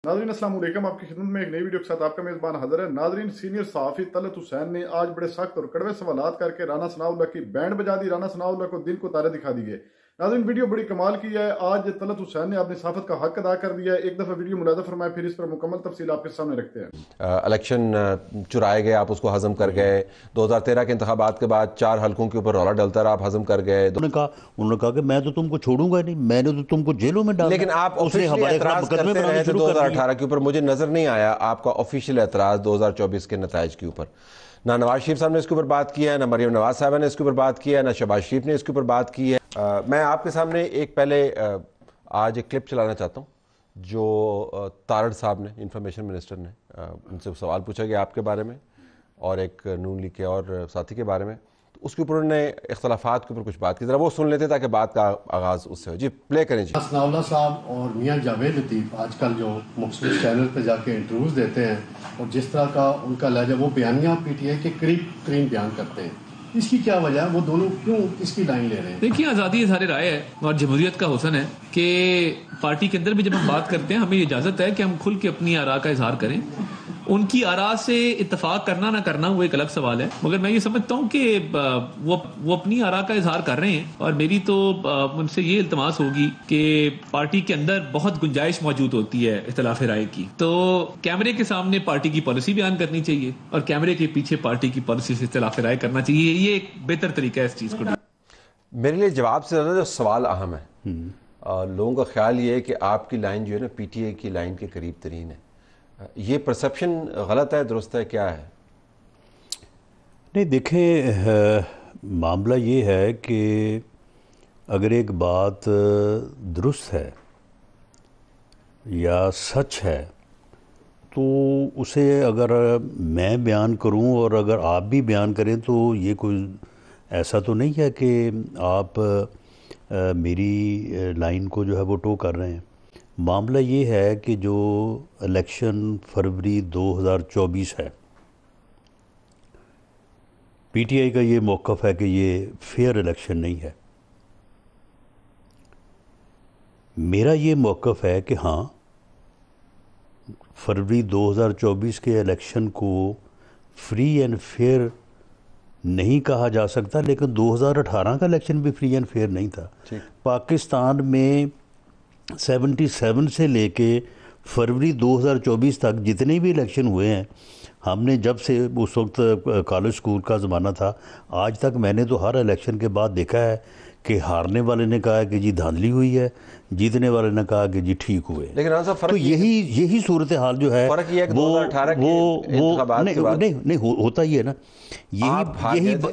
नाज़रीन अस्सलाम वालेकुम। आपकी खिदमत में एक नई वीडियो के साथ आपका मेज़बान हाजिर है। नाज़रीन, सीनियर सहाफ़ी तलत हुसैन ने आज बड़े सख्त और कड़वे सवालात करके राना सनाउल्लाह की बैंड बजा दी। राना सनाउल्लाह को दिल को तारे दिखा दिए। नाज़रीन, वीडियो बड़ी कमाल की है। आज तलत हुसैन ने अपनी सहाफ़त का हक अदा कर दिया है। एक दफ़ा वीडियो मुलाज़ा फरमाए, फिर इस पर मुकम्मल तफसील आपके सामने रखते हैं। इलेक्शन चुराए गए, आप उसको हजम कर गए। 2013 के इंतखाबात के बाद 4 हलकों के ऊपर रौला डलता रहा, आप हजम कर गए। उन्होंने कहा कि मैं तो तुमको छोड़ूंगा नहीं, मैंने तो तुमको जेलों में डाला। लेकिन आप ऑफिशियल एतराज करते रहे थे 2018 के ऊपर। मुझे नजर नहीं आया आपका ऑफिशियल एतराज 2024 के नताइज के ऊपर। ना नवाज शरीफ साहब ने इसके ऊपर बात किया है, ना मरियम नवाज साहब ने इसके ऊपर बात किया है, ना शहबाज शरीफ ने इसके ऊपर बात की है। मैं आपके सामने एक पहले आज एक क्लिप चलाना चाहता हूँ जो तारड़ साहब ने, इंफॉर्मेशन मिनिस्टर ने, उनसे सवाल पूछा गया आपके बारे में और एक नून लीग के और साथी के बारे में। तो उसके ऊपर उन्होंने इख्तलाफात के ऊपर कुछ बात की। ज़रा वो सुन लेते ताकि बात का आगाज़ उससे हो। जी प्ले करें जी। सनाउल्लाह साहब और मियां जावेद लतीफ़ आजकल जो मुख्तलिफ चैनल पर जाके इंटरव्यूज़ देते हैं और जिस तरह का उनका लहजा, वो बयानियाँ पीटीआई के करीब तरीन बयान करते हैं, इसकी क्या वजह है? वो दोनों क्यों इसकी लाइन ले रहे हैं? देखिए, आज़ादी इज़हार राय है और जमहूरियत का हुस्न है कि पार्टी के अंदर भी जब हम बात करते हैं हमें इजाज़त है कि हम खुल के अपनी आरा का इजहार करें। उनकी आरा से इत्तेफाक करना ना करना वो एक अलग सवाल है, मगर मैं ये समझता हूँ कि वो अपनी आरा का इजहार कर रहे हैं और मेरी तो उनसे ये इल्तमास होगी कि पार्टी के अंदर बहुत गुंजाइश मौजूद होती है इख्तिलाफ राय की, तो कैमरे के सामने पार्टी की पॉलिसी बयान करनी चाहिए और कैमरे के पीछे पार्टी की पॉलिसी से इख्तिलाफ राय करना चाहिए। ये एक बेहतर तरीका है इस चीज़ को। मेरे लिए जवाब से ज़्यादा जो सवाल अहम है, लोगों का ख्याल ये है कि आपकी लाइन जो है ना पीटीआई की लाइन के करीब तरीन है। ये परसेप्शन गलत है, दुरुस्त है, क्या है? नहीं, देखें, मामला ये है कि अगर एक बात दुरुस्त है या सच है तो उसे अगर मैं बयान करूं और अगर आप भी बयान करें तो ये कोई ऐसा तो नहीं है कि आप मेरी लाइन को जो है वो टो कर रहे हैं। मामला ये है कि जो इलेक्शन फरवरी 2024 है, पीटीआई का ये मौक़िफ़ है कि ये फेयर इलेक्शन नहीं है। मेरा ये मौक़िफ़ है कि हाँ, फरवरी 2024 के इलेक्शन को फ्री एंड फेयर नहीं कहा जा सकता, लेकिन 2018 का इलेक्शन भी फ्री एंड फेयर नहीं था। पाकिस्तान में 77 से लेके फरवरी 2024 तक जितने भी इलेक्शन हुए हैं, हमने जब से उस वक्त कॉलेज स्कूल का ज़माना था आज तक, मैंने तो हर इलेक्शन के बाद देखा है कि हारने वाले ने कहा कि जी धांधली हुई है, जीतने वाले ने कहा कि जी ठीक हुए। लेकिन तो यही सूरत हाल जो है वो होता ही है ना।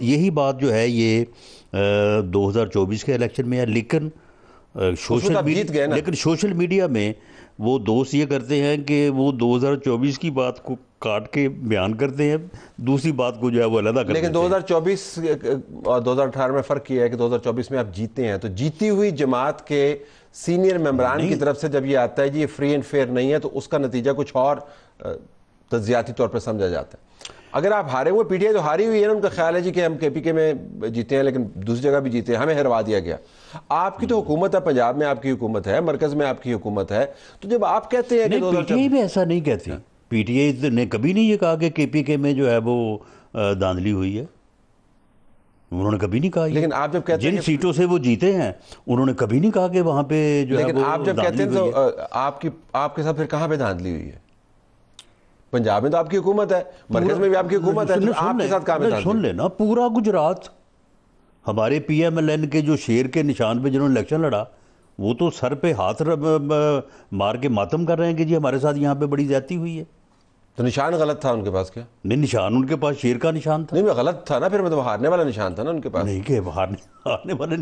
यही बात जो है ये 2024 के इलेक्शन में है। लेकिन सोशल मीडिया में वो दोस्त ये करते हैं कि वो 2024 की बात को काट के बयान करते हैं, दूसरी बात को जो है वो अलग करते हैं। लेकिन 2024 और 2018 में फ़र्क किया है कि 2024 में आप जीते हैं, तो जीती हुई जमात के सीनियर मेंबरान की तरफ से जब ये आता है जी ये फ्री एंड फेयर नहीं है, तो उसका नतीजा कुछ और तज्जियाती तौर पर समझा जाता है। अगर आप हारे हुए, पीटीआई तो हारी हुई है ना, उनका ख्याल है जी कि हम केपीके में जीते हैं लेकिन दूसरी जगह भी जीते हैं, हमें हरवा दिया गया। आपकी तो हुकूमत है, पंजाब में आपकी हुकूमत है, मरकज में आपकी हुकूमत है, तो जब आप कहते हैं कि पीटीआई भी ऐसा नहीं कहती, पीटीआई ने कभी नहीं ये कहा कि केपीके में जो है वो धांधली हुई है, उन्होंने कभी नहीं कहा। लेकिन आप जब कहते हैं जिन सीटों से वो जीते हैं उन्होंने कभी नहीं कहा कि वहां पे जो है, आप जब कहते हैं तो आपके साथ फिर कहां पे धांधली हुई है? पंजाब में तो आपकी हुकूमत है, मरकज में भी आपकी हुकूमत है, तो आपके साथ कहां पे धांधली? सुन लेना, पूरा गुजरात हमारे पीएमएलएन के जो शेर के निशान पे जिन्होंने इलेक्शन लड़ा, वो तो सर पे हाथ मार के मातम कर रहे हैं कि जी हमारे साथ यहाँ पे बड़ी ज्यादती हुई है। तो निशान गलत था उनके पास क्या? नहीं, निशान उनके पास शेर का निशान था। नहीं, गलत था ना, फिर मतलब हारने वाला निशान था ना उनके पास। नहीं, कि हारने वाला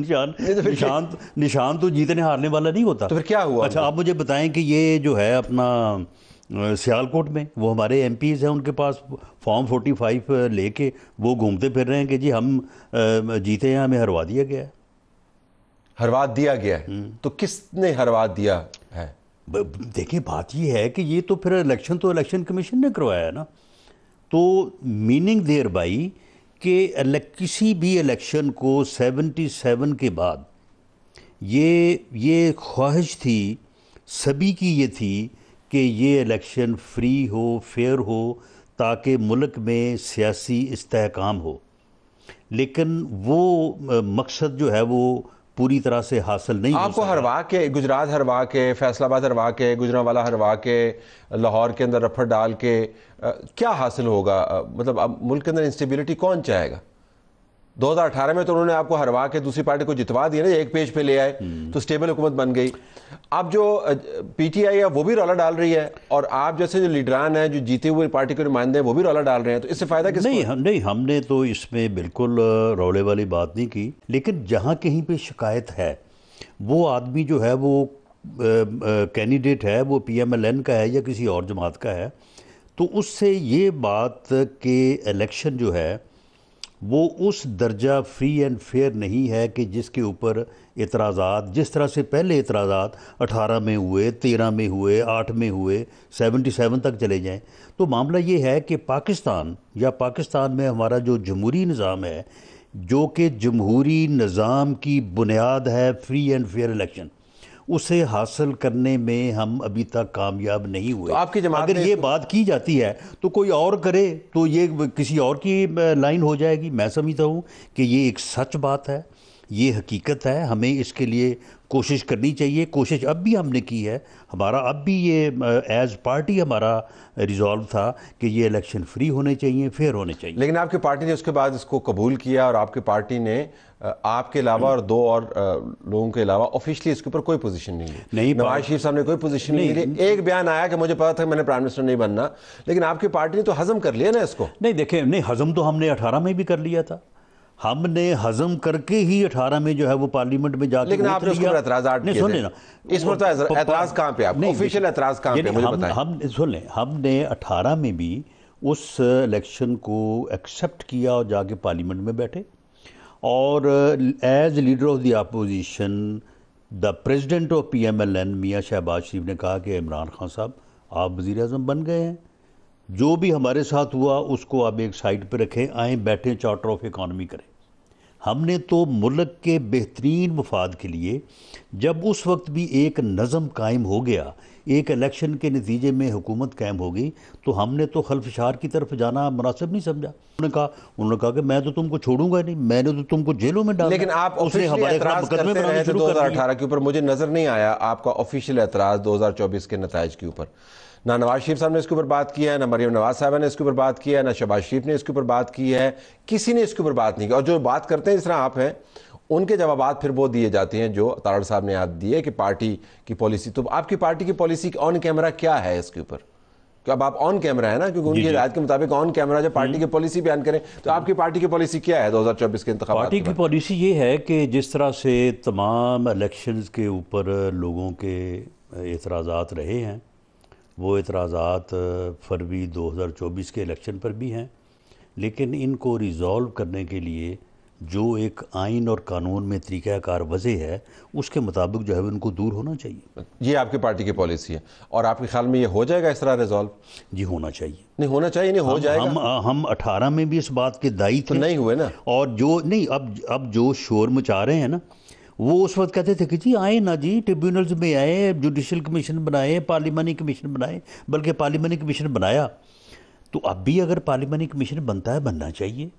निशान तो जीतने हारने वाला नहीं होता। तो फिर क्या हुआ? अच्छा, आप मुझे बताएं कि ये जो है अपना सियालकोट में वो हमारे एमपीज हैं, उनके पास फॉर्म 45 लेके वो घूमते फिर रहे हैं कि जी हम जीते हैं, हमें हरवा दिया गया है। हरवा दिया गया है? तो किसने हरवा दिया है? देखिए, बात ये है कि ये तो फिर इलेक्शन कमीशन ने करवाया है ना, तो मीनिंग देयर बाई कि किसी भी इलेक्शन को 77 के बाद ये ख्वाहिश थी, सभी की ये थी कि ये इलेक्शन फ्री हो, फेयर हो, ताकि मुल्क में सियासी इस्तेहकाम हो, लेकिन वो मकसद जो है वो पूरी तरह से हासिल नहीं हो आपको सका। हरवा के, गुजरात हरवा के, फैसलाबाद हरवा के, गुजरांवाला हरवा के, लाहौर के अंदर रफड़ डाल के क्या हासिल होगा? मतलब अब मुल्क के अंदर इंस्टेबिलिटी कौन चाहेगा? 2018 में तो उन्होंने आपको हरवा के दूसरी पार्टी को जितवा दिया ना, एक पेज पे ले आए तो स्टेबल हुकूमत बन गई। अब जो पीटीआई है वो भी रौला डाल रही है, और आप जैसे जो लीडरान हैं, जो जीते हुए पार्टी के नुमाइंदे हैं, वो भी रौला डाल रहे हैं, तो इससे फायदा किसको? नहीं, हमने तो इसमें बिल्कुल रौले वाली बात नहीं की, लेकिन जहाँ कहीं पे शिकायत है, वो आदमी जो है वो कैंडिडेट है, वो PMLN का है या किसी और जमात का है, तो उससे ये बात कि इलेक्शन जो है वो उस दर्जा फ्री एंड फेयर नहीं है कि जिसके ऊपर एतराज़ात, जिस तरह से पहले एतराज़ात 18 में हुए, 13 में हुए, 8 में हुए, 77 तक चले जाएं। तो मामला ये है कि पाकिस्तान में हमारा जो जमहूरी निज़ाम है, जो कि जमहूरी निज़ाम की बुनियाद है फ्री एंड फेयर इलेक्शन, उसे हासिल करने में हम अभी तक कामयाब नहीं हुए। तो आपकी जमात अगर ये बात की जाती है तो कोई और करे तो ये किसी और की लाइन हो जाएगी। मैं समझता हूँ कि ये एक सच बात है, ये हकीकत है, हमें इसके लिए कोशिश करनी चाहिए। कोशिश अब भी हमने की है, हमारा अब भी ये एज पार्टी हमारा रिजॉल्व था कि ये इलेक्शन फ्री होने चाहिए, फेयर होने चाहिए। लेकिन आपकी पार्टी ने उसके बाद इसको कबूल किया, और आपकी पार्टी ने आपके अलावा और दो और लोगों के अलावा ऑफिशियली इसके ऊपर कोई पोजीशन नहीं ली। नवाज शरीफ साहब ने कोई पोजीशन नहीं ली। एक बयान आया कि मुझे पता था कि मैंने प्राइम मिनिस्टर नहीं बनना, लेकिन आपकी पार्टी ने तो हजम कर लिया ना इसको। नहीं देखें, नहीं हजम तो हमने 18 में भी कर लिया था, हमने हजम करके ही 18 में जो है वो पार्लियामेंट में जाके, लेकिन आपने उसके ऊपर एतराज़ात किए थे। सुन लेना, इस पर तो एतराज़ कहाँ पे, आप ऑफिशियल एतराज़ कहाँ पे मुझे बताएं। हम सुन लें, हमने 18 में भी उस इलेक्शन को एक्सेप्ट किया और जाके पार्लियामेंट में बैठे, और as leader of the opposition the president of PMLN Mian Shahbaz शरीफ ने कहा कि इमरान खान साहब आप वज़ीर आज़म बन गए हैं, जो भी हमारे साथ हुआ उसको आप एक साइड पर रखें, आएँ बैठें, चार्टर ऑफ इकॉनमी करें। हमने तो मुल्क के बेहतरीन मफाद के लिए, जब उस वक्त भी एक नज़म कायम हो गया, एक इलेक्शन के नतीजे में हुकूमत कायम हो गई, तो हमने तो खल्फशार की तरफ जाना मुनासिब नहीं समझा। उन्होंने कहा कि मैं तो तुमको छोड़ूंगा नहीं, मैंने तो तुमको जेलों में डाला। लेकिन आप ऑफिशियली एतराज़ करते रहे थे 2018 के ऊपर, मुझे नजर नहीं आया आपका ऑफिशियल एतराज़ 2024 के नताइज के ऊपर। ना नवाज शरीफ साहब ने इसके ऊपर बात की है, ना मरियम नवाज साहब ने इसके ऊपर बात की है, ना शहबाज शरीफ ने इसके ऊपर बात की है, किसी ने इसके ऊपर बात नहीं की। और जो बात करते हैं जिस तरह आप हैं, उनके जवाबात फिर वो दिए जाते हैं जो तारड़ साहब ने याद दिए कि पार्टी की पॉलिसी। तो आपकी पार्टी की पॉलिसी ऑन कैमरा क्या है इसके ऊपर? कि अब आप ऑन कैमरा है ना, क्योंकि उनकी हिदायत के मुताबिक ऑन कैमरा जब पार्टी की पॉलिसी बयान करें, तो आपकी पार्टी की पॉलिसी क्या है 2024 के इंतखाबात? पार्टी की पॉलिसी ये है कि जिस तरह से तमाम इलेक्शंस के ऊपर लोगों के एतराज़ात रहे हैं, वो एतराज़ात फरवरी 2024 के इलेक्शन पर भी हैं, लेकिन इनको रिज़ॉल्व करने के लिए जो एक आइन और कानून में तरीक़ाकार वज़े है, उसके मुताबिक जो है उनको दूर होना चाहिए। ये आपकी पार्टी की पॉलिसी है, और आपके ख्याल में ये हो जाएगा इस तरह रिजॉल्व? जी होना चाहिए। नहीं होना चाहिए, नहीं हो जाएगा। हम 18 में भी इस बात के दायी थे, तो नहीं हुए ना। और जो नहीं, अब जो शोर मचा रहे हैं ना, वो उस वक्त कहते थे कि जी आए ना जी, ट्रिब्यूनल्स में आए, जुडिशल कमीशन बनाए, पार्लिमानी कमीशन बनाए, बल्कि पार्लिमानी कमीशन बनाया। तो अब भी अगर पार्लिमानी कमीशन बनता है, बनना चाहिए,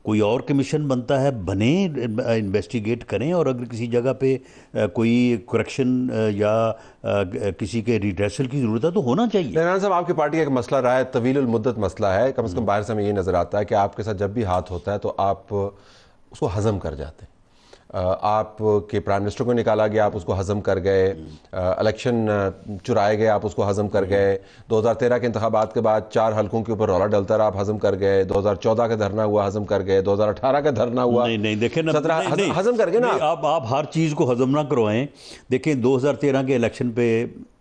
कोई और कमीशन बनता है, बने, इन्वेस्टिगेट करें, और अगर किसी जगह पे कोई करेक्शन या किसी के रिड्रेसल की ज़रूरत है तो होना चाहिए। नारायण साहब, आपकी पार्टी का एक मसला रहा है, तवील मुद्दत मसला है, कम से कम बाहर से हमें ये नज़र आता है कि आपके साथ जब भी हाथ होता है तो आप उसको हज़म कर जाते हैं। आपके प्राइम मिनिस्टर को निकाला गया, आप उसको हज़म कर गए, इलेक्शन चुराए गए, आप उसको हज़म कर गए, 2013 के इंतखाबात के बाद 4 हलकों के ऊपर रौला डलता रहा, आप हज़म कर गए, 2014 का धरना हुआ, हज़म कर गए, 2018 का धरना हुआ, नहीं देखें ना, 17 हज़म कर गए ना। आप हर चीज़ को हज़म ना करवाएं। देखें 2013 के इलेक्शन पे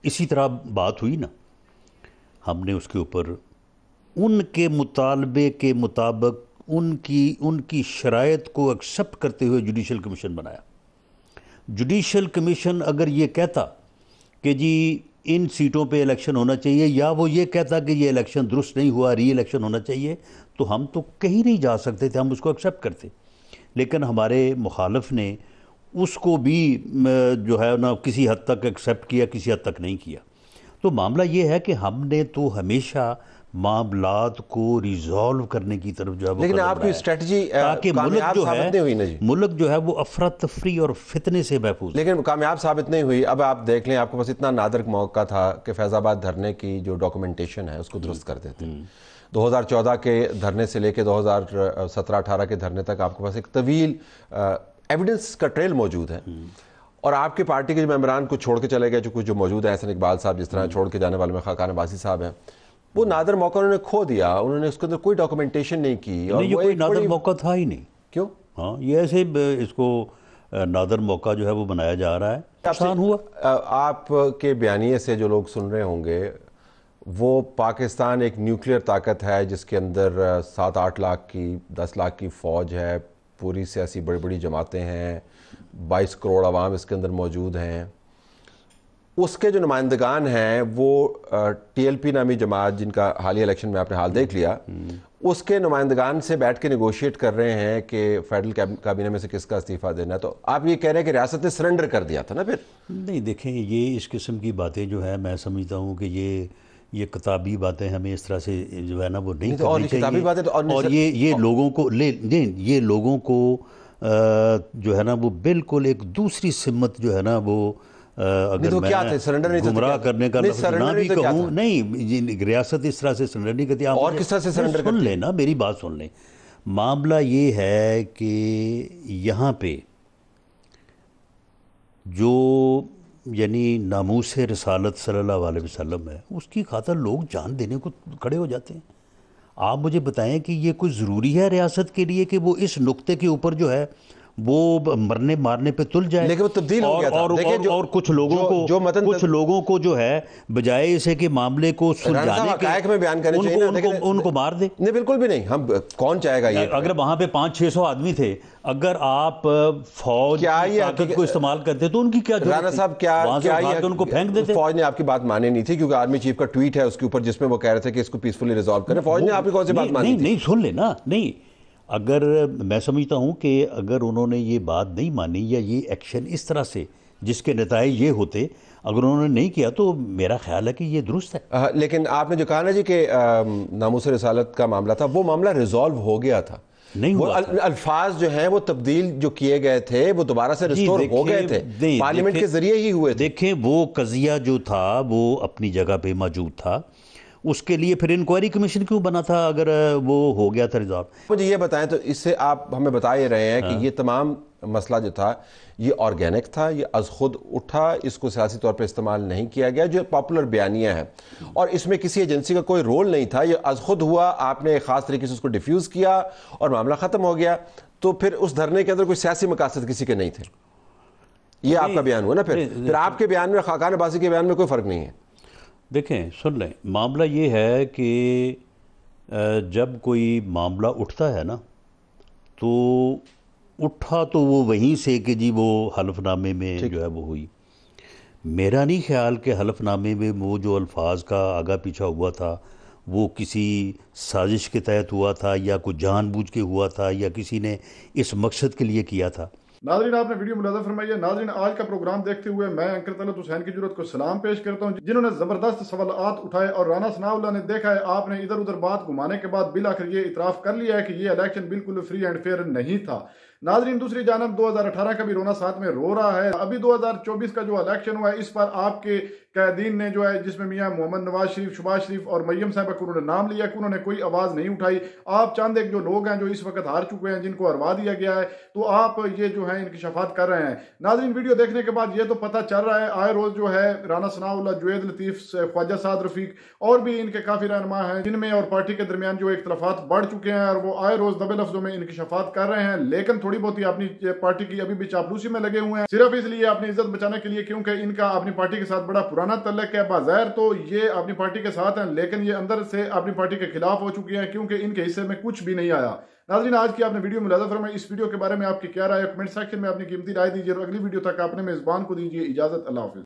इसी तरह बात हुई ना, हमने उसके ऊपर उनके मुतालबे के मुताबिक उनकी शराइत को एक्सेप्ट करते हुए जुडिशल कमीशन बनाया। जुडिशल कमीशन अगर ये कहता कि जी इन सीटों पे इलेक्शन होना चाहिए, या वो ये कहता कि ये इलेक्शन दुरुस्त नहीं हुआ, री इलेक्शन होना चाहिए, तो हम तो कहीं नहीं जा सकते थे, हम उसको एक्सेप्ट करते। लेकिन हमारे मुखालिफ ने उसको भी जो है ना किसी हद तक एक्सेप्ट किया, किसी हद तक नहीं किया। तो मामला ये है कि हमने तो हमेशा मामलात को रिजॉल्व करने की तरफ जो है वो लेकिन कदम आपकी बढ़ाया है, स्ट्रेटजी ताकि कामयाब साबित नहीं हुई ना जी। मुल्क जो है वो अफरा तफरी और फितने से महफूज। लेकिन कामयाब साबित नहीं हुई। अब आप देख लें, आपके पास इतना नादर मौका था कि फैज़ाबाद धरने की जो डॉक्यूमेंटेशन है उसको दुरुस्त कर देते। 2014 के धरने से लेकर 2017-18 के धरने तक आपके पास एक तवील एविडेंस का ट्रेल मौजूद है। और आपकी पार्टी के जो मेंबरान कुछ छोड़ के चले गए, जो कुछ जो मौजूद है, एहसन इकबाल साहब जिस तरह छोड़ के जाने वाले में खाकान अब्बासी साहब हैं, वो नादर मौका उन्होंने खो दिया। उन्होंने उसके अंदर कोई डॉक्यूमेंटेशन नहीं की। और ये कोई नादर मौका था ही नहीं। क्यों? हाँ, ये ऐसे इसको नादर मौका जो है वो बनाया जा रहा है। नुकसान हुआ। आपके बयानिए से जो लोग सुन रहे होंगे, वो पाकिस्तान एक न्यूक्लियर ताकत है जिसके अंदर 7-8 लाख की 10 लाख की फ़ौज है, पूरी सियासी बड़ी बड़ी जमातें हैं, 22 करोड़ आवाम इसके अंदर मौजूद हैं। उसके जो नुमाइंदगान हैं वो TLP नामी जमात, जिनका हालिया इलेक्शन में आपने हाल देख लिया, उसके नुमाइंदगान से बैठ के नेगोशिएट कर रहे हैं कि फेडरल काबीना में से किसका इस्तीफ़ा देना है। तो आप ये कह रहे हैं कि रियासत ने सरेंडर कर दिया था ना? फिर नहीं, देखें, ये इस किस्म की बातें जो है मैं समझता हूँ कि ये किताबी बातें हमें इस तरह से जो है ना वो नहीं तो करनी चाहिए। बातें तो और ये लोगों को ये लोगों को जो है ना वो बिल्कुल एक दूसरी सिमत जो है ना वो अगर तो मैं क्या थे? सरेंडर नहीं गुमराह करने का लफ्ज़ ना भी कहूँ, नहीं, रियासत इस तरह से सरेंडर नहीं करती। और किस तरह से सरेंडर सुन लेना, मेरी बात सुन लें। मामला ये है कि यहाँ पे जो यानी नामूस रिसालत सल्लल्लाहु अलैहि वसल्लम है, उसकी खातिर लोग जान देने को खड़े हो जाते हैं। आप मुझे बताएं कि ये कोई ज़रूरी है रियासत के लिए कि वो इस नुक्ते के ऊपर जो है वो मरने मारने पे तुल जाए? लेकिन वो तब्दील हो गया था। और कुछ लोगों को जो है बजाय इसे कि मामले को सुलझाने के में बयान करने चाहिए, उनको मार दे। नहीं, बिल्कुल भी नहीं। हम कौन चाहेगा ये? अगर वहां पे 500-600 आदमी थे, अगर आप फौज की ताकत को इस्तेमाल करते तो उनकी क्या राणा साहब, क्या उनको फेंक देते? फौज ने आपकी बात मानी नहीं थी, क्योंकि आर्मी चीफ का ट्वीट है उसके ऊपर जिसमें वो कह रहे थे कि इसको पीसफुली रिजॉल्व करें। फौज ने आपकी कौन सी बात मानी? नहीं, सुन लेना। नहीं, अगर मैं समझता हूं कि अगर उन्होंने ये बात नहीं मानी या ये एक्शन इस तरह से जिसके नताइज ये होते, अगर उन्होंने नहीं किया तो मेरा ख्याल है कि ये दुरुस्त है। लेकिन आपने जो कहा ना जी कि नामूस रिसालत का मामला था, वो मामला रिजॉल्व हो गया था, नहीं हुआ था। अल्फाज जो हैं वो तब्दील जो किए गए थे वो दोबारा से रिस्टोर हो गए थे, पार्लियामेंट के जरिए ही हुए थे। देखें, वो कजिया जो था वो अपनी जगह पे मौजूद था, उसके लिए फिर इंक्वायरी कमीशन क्यों बना था अगर वो हो गया था रिजॉल्व? मुझे ये बताएं, तो इससे आप हमें बता ही रहे हैं कि ये तमाम मसला जो था ये ऑर्गेनिक था, ये अज खुद उठा, इसको सियासी तौर पे इस्तेमाल नहीं किया गया, जो पॉपुलर बयानिया है, और इसमें किसी एजेंसी का कोई रोल नहीं था। ये अज खुद हुआ, आपने एक खास तरीके से उसको डिफ्यूज़ किया और मामला ख़त्म हो गया। तो फिर उस धरने के अंदर कोई सियासी मकासद किसी के नहीं थे। ये आपका बयान हुआ ना? फिर आपके बयान में, खाकान अब्बासी के बयान में कोई फ़र्क नहीं है। देखें, सुन लें, मामला ये है कि जब कोई मामला उठता है ना, तो उठा तो वो वहीं से कि जी वो हलफनामे में जो है वो हुई। मेरा नहीं ख्याल कि हलफनामे में वो जो अल्फाज का आगा पीछा हुआ था वो किसी साजिश के तहत हुआ था या कुछ जानबूझ के हुआ था या किसी ने इस मकसद के लिए किया था। नाज़रीन, आपने वीडियो मुलाज़ा फरमाइए। नाज़रीन, आज का प्रोग्राम देखते हुए मैं अंकर तलत हुसैन की जरूरत को सलाम पेश करता हूँ, जिन्होंने जबरदस्त सवालात उठाए और राना सनाउल्लाह ने देखा है आपने इधर उधर बात घुमाने के बाद बिल आखिर ये इतराफ कर लिया है कि ये इलेक्शन बिल्कुल फ्री एंड फेयर नहीं था। नाज़रीन, दूसरी जानब 2018 का भी रोना साथ में रो रहा है। अभी 2024 का जो इलेक्शन हुआ है, इस पर आपके कैदीन ने जो है, जिसमें मियां मोहम्मद नवाज शरीफ, शहबाज शरीफ और मरियम साहिबा को उन्होंने नाम लिया कि उन्होंने कोई आवाज नहीं उठाई। आप चंद एक जो लोग हैं जो इस वक्त हार चुके हैं, जिनको हरवा दिया गया है, तो आप ये जो है इनकी शफात कर रहे हैं। नाज़रीन, वीडियो देखने के बाद ये तो पता चल रहा है आए रोज जो है राना सनाउल्लाह, जुवैद लतीफ, ख्वाजा साद रफीक और भी इनके काफी रहनुमा हैं, जिनमें और पार्टी के दरमियान जो इख्तलाफात बढ़ चुके हैं और वो आए रोज दबे लफ्जों में इनकी शफात कर रहे हैं। लेकिन थोड़ी बहुत ही अपनी पार्टी की अभी भी चापलूसी में लगे हुए हैं, सिर्फ इसलिए अपनी इज्जत बचाने के लिए, क्योंकि इनका अपनी पार्टी के साथ बड़ा पुराना तल्लक है। बाज़ाहिर तो ये अपनी पार्टी के साथ हैं, लेकिन ये अंदर से अपनी पार्टी के खिलाफ हो चुकी हैं, क्योंकि इनके हिस्से में कुछ भी नहीं आया। नाज़रीन, आज की आपने वीडियो मुलाज़ा फरमाई। इस वीडियो के बारे में आपकी क्या राय है? कमेंट सेक्शन में अपनी कीमती राय दीजिए और अगली वीडियो तक आपने मेज़बान को दीजिए इजाजत। अल्लाह हाफिज़।